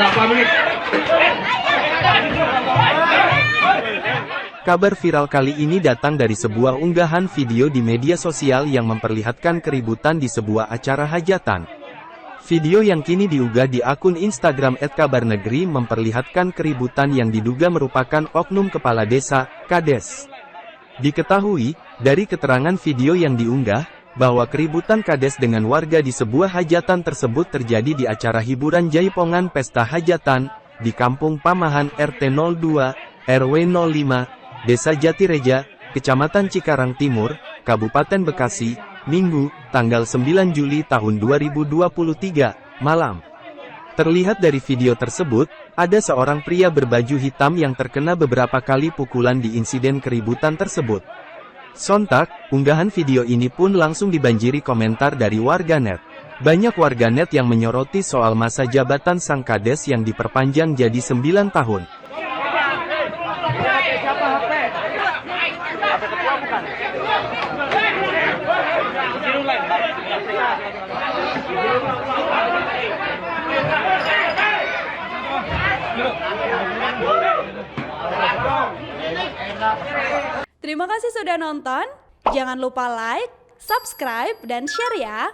berapa menit? Kabar viral kali ini datang dari sebuah unggahan video di media sosial yang memperlihatkan keributan di sebuah acara hajatan. Video yang kini diunggah di akun Instagram @kabarnegeri memperlihatkan keributan yang diduga merupakan oknum kepala desa, Kades. Diketahui, dari keterangan video yang diunggah, bahwa keributan Kades dengan warga di sebuah hajatan tersebut terjadi di acara hiburan jaipongan pesta hajatan, di Kampung Pamahan RT 02, RW 05, Desa Jatireja, Kecamatan Cikarang Timur, Kabupaten Bekasi, Minggu, tanggal 9 Juli tahun 2023, malam. Terlihat dari video tersebut, ada seorang pria berbaju hitam yang terkena beberapa kali pukulan di insiden keributan tersebut. Sontak, unggahan video ini pun langsung dibanjiri komentar dari warganet. Banyak warganet yang menyoroti soal masa jabatan sang Kades yang diperpanjang jadi 9 tahun. Terima kasih sudah nonton. Jangan lupa like, subscribe, dan share ya.